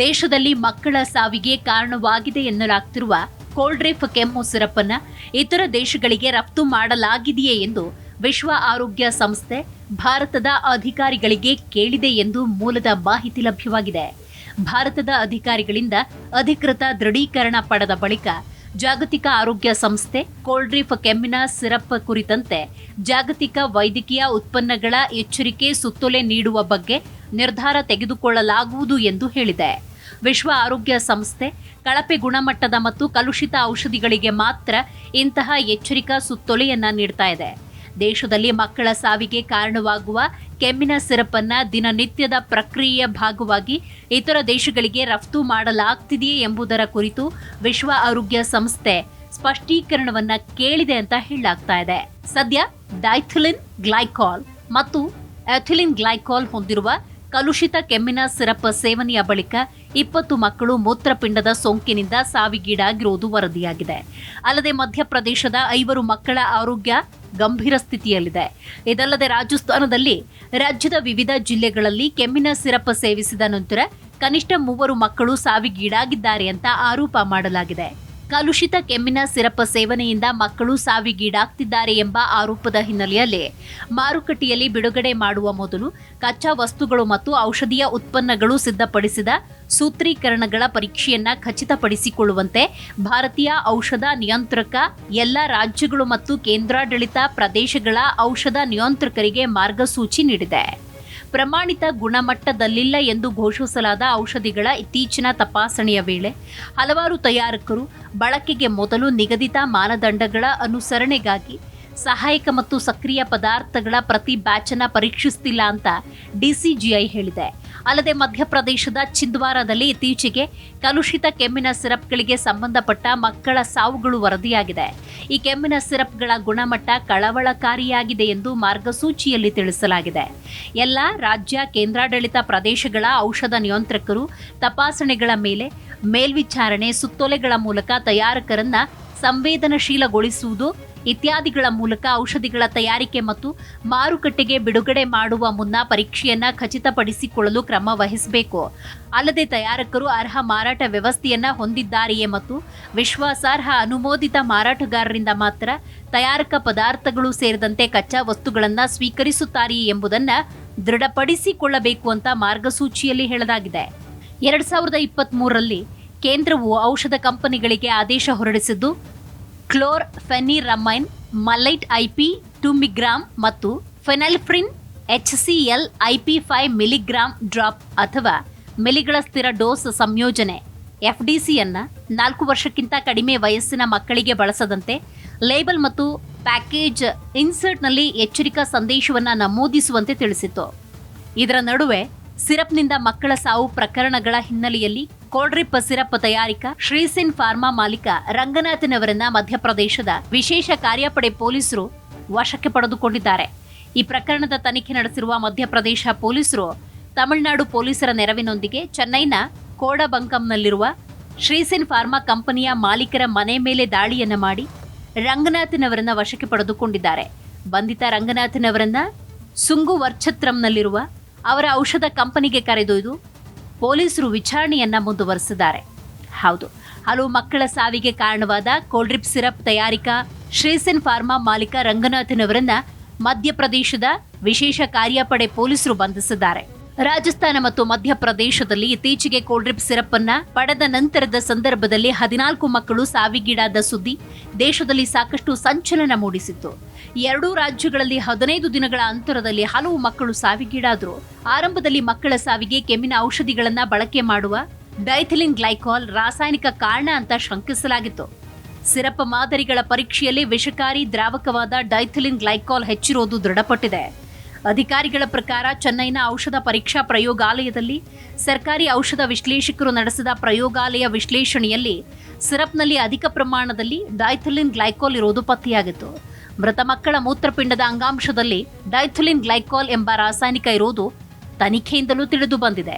ದೇಶದಲ್ಲಿ ಮಕ್ಕಳ ಸಾವಿಗೆ ಕಾರಣವಾಗಿದೆ ಎನ್ನಲಾಗ್ತಿರುವ ಕೋಲ್ಡ್ರಿಪ್ ಕೆಮ್ಮು ಸಿರಪ್ ಅನ್ನು ಇತರ ದೇಶಗಳಿಗೆ ರಫ್ತು ಮಾಡಲಾಗಿದೆಯೇ ಎಂದು ವಿಶ್ವ ಆರೋಗ್ಯ ಸಂಸ್ಥೆ ಭಾರತದ ಅಧಿಕಾರಿಗಳಿಗೆ ಕೇಳಿದೆ ಎಂದು ಮೂಲದ ಮಾಹಿತಿ ಲಭ್ಯವಾಗಿದೆ. ಭಾರತದ ಅಧಿಕಾರಿಗಳಿಂದ ಅಧಿಕೃತ ದೃಢೀಕರಣ ಪಡೆದ ಬಳಿಕ ಜಾಗತಿಕ ಆರೋಗ್ಯ ಸಂಸ್ಥೆ ಕೋಲ್ಡ್ರಿಪ್ ಕೆಮ್ಮಿನ ಸಿರಪ್ ಕುರಿತಂತೆ ಜಾಗತಿಕ ವೈದ್ಯಕೀಯ ಉತ್ಪನ್ನಗಳ ಎಚ್ಚರಿಕೆ ಸುತ್ತೋಲೆ ನೀಡುವ ಬಗ್ಗೆ ನಿರ್ಧಾರ ತೆಗೆದುಕೊಳ್ಳಲಾಗುವುದು ಎಂದು ಹೇಳಿದೆ. ವಿಶ್ವ ಆರೋಗ್ಯ ಸಂಸ್ಥೆ ಕಳಪೆ ಗುಣಮಟ್ಟದ ಮತ್ತು ಕಲುಷಿತ ಔಷಧಿಗಳಿಗೆ ಮಾತ್ರ ಇಂತಹ ಎಚ್ಚರಿಕಾ ಸುತ್ತೋಲೆಯನ್ನ ನೀಡ್ತಾ ಇದೆ. ದೇಶದಲ್ಲಿ ಮಕ್ಕಳ ಸಾವಿಗೆ ಕಾರಣವಾಗುವ ಕೆಮ್ಮಿನ ಸಿರಪ್ ಅನ್ನ ದಿನನಿತ್ಯದ ಪ್ರಕ್ರಿಯೆಯ ಭಾಗವಾಗಿ ಇತರ ದೇಶಗಳಿಗೆ ರಫ್ತು ಮಾಡಲಾಗ್ತಿದೆಯೇ ಎಂಬುದರ ಕುರಿತು ವಿಶ್ವ ಆರೋಗ್ಯ ಸಂಸ್ಥೆ ಸ್ಪಷ್ಟೀಕರಣವನ್ನ ಕೇಳಿದೆ ಅಂತ ಹೇಳಲಾಗ್ತಾ ಇದೆ. ಸದ್ಯ ಡೈಥಿಲಿನ್ ಗ್ಲೈಕಾಲ್ ಮತ್ತು ಎಥಿಲಿನ್ ಗ್ಲೈಕಾಲ್ ಹೊಂದಿರುವ ಕಲುಷಿತ ಕೆಮ್ಮಿನ ಸಿರಪ್ ಸೇವನೆಯ ಬಳಿಕ 20 ಮಕ್ಕಳು ಮೂತ್ರಪಿಂಡದ ಸೋಂಕಿನಿಂದ ಸಾವಿಗೀಡಾಗಿರುವುದು ವರದಿಯಾಗಿದೆ. ಅಲ್ಲದೆ ಮಧ್ಯಪ್ರದೇಶದ 5 ಮಕ್ಕಳ ಆರೋಗ್ಯ ಗಂಭೀರ ಸ್ಥಿತಿಯಲ್ಲಿದೆ. ಇದಲ್ಲದೆ ರಾಜಸ್ಥಾನದಲ್ಲಿ ರಾಜ್ಯದ ವಿವಿಧ ಜಿಲ್ಲೆಗಳಲ್ಲಿ ಕೆಮ್ಮಿನ ಸಿರಪ್ ಸೇವಿಸಿದ ನಂತರ ಕನಿಷ್ಠ 3 ಮಕ್ಕಳು ಸಾವಿಗೀಡಾಗಿದ್ದಾರೆ ಅಂತ ಆರೋಪ ಮಾಡಲಾಗಿದೆ. ಕಲುಷಿತ ಕೆಮ್ಮಿನ ಸಿರಪ್ ಸೇವನೆಯಿಂದ ಮಕ್ಕಳು ಸಾವಿಗೀಡಾಗ್ತಿದ್ದಾರೆ ಎಂಬ ಆರೋಪದ ಹಿನ್ನೆಲೆಯಲ್ಲಿ ಮಾರುಕಟ್ಟೆಯಲ್ಲಿ ಬಿಡುಗಡೆ ಮಾಡುವ ಮೊದಲು ಕಚ್ಚಾ ವಸ್ತುಗಳು ಮತ್ತು ಔಷಧೀಯ ಉತ್ಪನ್ನಗಳು ಸಿದ್ಧಪಡಿಸಿದ ಸೂತ್ರೀಕರಣಗಳ ಪರೀಕ್ಷೆಯನ್ನ ಖಚಿತಪಡಿಸಿಕೊಳ್ಳುವಂತೆ ಭಾರತೀಯ ಔಷಧ ನಿಯಂತ್ರಕ ಎಲ್ಲ ರಾಜ್ಯಗಳು ಮತ್ತು ಕೇಂದ್ರಾಡಳಿತ ಪ್ರದೇಶಗಳ ಔಷಧ ನಿಯಂತ್ರಕರಿಗೆ ಮಾರ್ಗಸೂಚಿ ನೀಡಿದೆ. ಪ್ರಮಾಣಿತ ಗುಣಮಟ್ಟದಲ್ಲಿಲ್ಲ ಎಂದು ಘೋಷಿಸಲಾದ ಔಷಧಿಗಳ ಇತ್ತೀಚಿನ ತಪಾಸಣೆಯ ವೇಳೆ ಹಲವಾರು ತಯಾರಕರು ಬಳಕೆಗೆ ಮೊದಲು ನಿಗದಿತ ಮಾನದಂಡಗಳ ಅನುಸರಣೆಗಾಗಿ ಸಹಾಯಕ ಮತ್ತು ಸಕ್ರಿಯ ಪದಾರ್ಥಗಳ ಪ್ರತಿ ಬ್ಯಾಚ್ ಅನ್ನು ಪರೀಕ್ಷಿಸುತ್ತಿಲ್ಲ ಅಂತ ಡಿಸಿಜಿಐ ಹೇಳಿದೆ. ಅಲ್ಲದೆ ಮಧ್ಯಪ್ರದೇಶದ ಚಿಂದ್ವಾರದಲ್ಲಿ ಇತ್ತೀಚೆಗೆ ಕಲುಷಿತ ಕೆಮ್ಮಿನ ಸಿರಪ್ಗಳಿಗೆ ಸಂಬಂಧಪಟ್ಟ ಮಕ್ಕಳ ಸಾವುಗಳು ವರದಿಯಾಗಿದೆ. ಈ ಕೆಮ್ಮಿನ ಸಿರಪ್ಗಳ ಗುಣಮಟ್ಟ ಕಳವಳಕಾರಿಯಾಗಿದೆ ಎಂದು ಮಾರ್ಗಸೂಚಿಯಲ್ಲಿ ತಿಳಿಸಲಾಗಿದೆ. ಎಲ್ಲ ರಾಜ್ಯ ಕೇಂದ್ರಾಡಳಿತ ಪ್ರದೇಶಗಳ ಔಷಧ ನಿಯಂತ್ರಕರು ತಪಾಸಣೆಗಳ ಮೇಲೆ ಮೇಲ್ವಿಚಾರಣೆ, ಸುತ್ತೋಲೆಗಳ ಮೂಲಕ ತಯಾರಕರನ್ನ ಸಂವೇದನಶೀಲಗೊಳಿಸುವುದು ಇತ್ಯಾದಿಗಳ ಮೂಲಕ ಔಷಧಿಗಳ ತಯಾರಿಕೆ ಮತ್ತು ಮಾರುಕಟ್ಟೆಗೆ ಬಿಡುಗಡೆ ಮಾಡುವ ಮುನ್ನ ಪರೀಕ್ಷೆಯನ್ನ ಖಚಿತಪಡಿಸಿಕೊಳ್ಳಲು ಕ್ರಮ ವಹಿಸಬೇಕು. ಅಲ್ಲದೆ ತಯಾರಕರು ಅರ್ಹ ಮಾರಾಟ ವ್ಯವಸ್ಥೆಯನ್ನ ಹೊಂದಿದ್ದಾರೆಯೇ ಮತ್ತು ವಿಶ್ವಾಸಾರ್ಹ ಅನುಮೋದಿತ ಮಾರಾಟಗಾರರಿಂದ ಮಾತ್ರ ತಯಾರಕ ಪದಾರ್ಥಗಳು ಸೇರಿದಂತೆ ಕಚ್ಚಾ ವಸ್ತುಗಳನ್ನು ಸ್ವೀಕರಿಸುತ್ತಾರೆಯೇ ಎಂಬುದನ್ನ ದೃಢಪಡಿಸಿಕೊಳ್ಳಬೇಕು ಅಂತ ಮಾರ್ಗಸೂಚಿಯಲ್ಲಿ ಹೇಳಲಾಗಿದೆ. 2023ರಲ್ಲಿ ಕೇಂದ್ರವು ಔಷಧ ಕಂಪನಿಗಳಿಗೆ ಆದೇಶ ಹೊರಡಿಸಿದ್ದು ಕ್ಲೋರ್ಫೆನಿರಮೈನ್, ಮಲೈಟ್ IP 2 ಮಿಗ್ರಾಂ ಮತ್ತು ಫೆನಲ್ಫ್ರಿನ್ HCl IP 5 ಮಿಲಿಗ್ರಾಂ ಡ್ರಾಪ್ ಅಥವಾ ಮಿಲಿಗಳ ಸ್ಥಿರ ಡೋಸ್ ಸಂಯೋಜನೆ FDCಯನ್ನ 4 ವರ್ಷಕ್ಕಿಂತ ಕಡಿಮೆ ವಯಸ್ಸಿನ ಮಕ್ಕಳಿಗೆ ಬಳಸದಂತೆ ಲೇಬಲ್ ಮತ್ತು ಪ್ಯಾಕೇಜ್ ಇನ್ಸರ್ಟ್ನಲ್ಲಿ ಎಚ್ಚರಿಕಾ ಸಂದೇಶವನ್ನು ನಮೂದಿಸುವಂತೆ ತಿಳಿಸಿತು. ಇದರ ನಡುವೆ ಸಿರಪ್ನಿಂದ ಮಕ್ಕಳ ಸಾವು ಪ್ರಕರಣಗಳ ಹಿನ್ನೆಲೆಯಲ್ಲಿ ಕೋಲ್ಡ್ರಿಪ್ ಸಿರಪ್ ತಯಾರಿಕ ಶ್ರೀಸಿನ್ ಫಾರ್ಮಾ ಮಾಲೀಕ ರಂಗನಾಥನ್ ಮಧ್ಯಪ್ರದೇಶದ ವಿಶೇಷ ಕಾರ್ಯಪಡೆ ಪೊಲೀಸರು ವಶಕ್ಕೆ ಪಡೆದುಕೊಂಡಿದ್ದಾರೆ. ಈ ಪ್ರಕರಣದ ತನಿಖೆ ನಡೆಸಿರುವ ಮಧ್ಯಪ್ರದೇಶ ಪೊಲೀಸರು ತಮಿಳುನಾಡು ಪೊಲೀಸರ ನೆರವಿನೊಂದಿಗೆ ಚೆನ್ನೈನ ಕೋಡಬಂಕಂನಲ್ಲಿರುವ ಶ್ರೀಸಿನ್ ಫಾರ್ಮಾ ಕಂಪನಿಯ ಮಾಲೀಕರ ಮನೆ ಮೇಲೆ ದಾಳಿಯನ್ನ ಮಾಡಿ ರಂಗನಾಥನ್ ವಶಕ್ಕೆ ಪಡೆದುಕೊಂಡಿದ್ದಾರೆ. ಬಂಧಿತ ರಂಗನಾಥನ್ ಸುಂಗುವರ್ಛತ್ರಂನಲ್ಲಿರುವ ಅವರ ಔಷಧ ಕಂಪನಿಗೆ ಕರೆದೊಯ್ದು ಪೊಲೀಸರು ವಿಚಾರಣೆಯನ್ನ ಮುಂದುವರೆಸಿದ್ದಾರೆ. ಹೌದು, ಹಲವು ಮಕ್ಕಳ ಸಾವಿಗೆ ಕಾರಣವಾದ ಕೋಲ್ಡ್ರಿಪ್ ಸಿರಪ್ ತಯಾರಿಕಾ ಶ್ರೀಸಿನ್ ಫಾರ್ಮಾ ಮಾಲೀಕ ರಂಗನಾಥನ್ ಮಧ್ಯಪ್ರದೇಶದ ವಿಶೇಷ ಕಾರ್ಯಪಡೆ ಪೊಲೀಸರು ಬಂಧಿಸಿದ್ದಾರೆ. ರಾಜಸ್ಥಾನ ಮತ್ತು ಮಧ್ಯಪ್ರದೇಶದಲ್ಲಿ ಇತ್ತೀಚೆಗೆ ಕೋಲ್ಡ್ರಿಪ್ ಸಿರಪ್ ಅನ್ನ ಪಡೆದ ನಂತರದ ಸಂದರ್ಭದಲ್ಲಿ 14 ಮಕ್ಕಳು ಸಾವಿಗೀಡಾದ ಸುದ್ದಿ ದೇಶದಲ್ಲಿ ಸಾಕಷ್ಟು ಸಂಚಲನ ಮೂಡಿಸಿತ್ತು. 2 ರಾಜ್ಯಗಳಲ್ಲಿ 15 ದಿನಗಳ ಅಂತರದಲ್ಲಿ ಹಲವು ಮಕ್ಕಳು ಸಾವಿಗೀಡಾದರು. ಆರಂಭದಲ್ಲಿ ಮಕ್ಕಳ ಸಾವಿಗೆ ಕೆಮ್ಮಿನ ಔಷಧಿಗಳನ್ನ ಬಳಕೆ ಮಾಡುವ ಡೈಥಿಲಿನ್ ಗ್ಲೈಕಾಲ್ ರಾಸಾಯನಿಕ ಕಾರಣ ಅಂತ ಶಂಕಿಸಲಾಗಿತ್ತು. ಸಿರಪ್ ಮಾದರಿಗಳ ಪರೀಕ್ಷೆಯಲ್ಲಿ ವಿಷಕಾರಿ ದ್ರಾವಕವಾದ ಡೈಥಿಲಿನ್ ಗ್ಲೈಕಾಲ್ ಹೆಚ್ಚಿರೋದು ದೃಢಪಟ್ಟಿದೆ. ಅಧಿಕಾರಿಗಳ ಪ್ರಕಾರ ಚೆನ್ನೈನ ಔಷಧ ಪರೀಕ್ಷಾ ಪ್ರಯೋಗಾಲಯದಲ್ಲಿ ಸರ್ಕಾರಿ ಔಷಧ ವಿಶ್ಲೇಷಕರು ನಡೆಸಿದ ಪ್ರಯೋಗಾಲಯ ವಿಶ್ಲೇಷಣೆಯಲ್ಲಿ ಸಿರಪ್ನಲ್ಲಿ ಅಧಿಕ ಪ್ರಮಾಣದಲ್ಲಿ ಡೈಥಿಲಿನ್ ಗ್ಲೈಕಾಲ್ ಇರೋದು ಪತ್ತೆಯಾಗಿತ್ತು. ಮೃತ ಮಕ್ಕಳ ಮೂತ್ರಪಿಂಡದ ಅಂಗಾಂಶದಲ್ಲಿ ಡೈಥಿಲಿನ್ ಗ್ಲೈಕಾಲ್ ಎಂಬ ರಾಸಾಯನಿಕ ಇರೋದು ತನಿಖೆಯಿಂದಲೂ ತಿಳಿದು ಬಂದಿದೆ.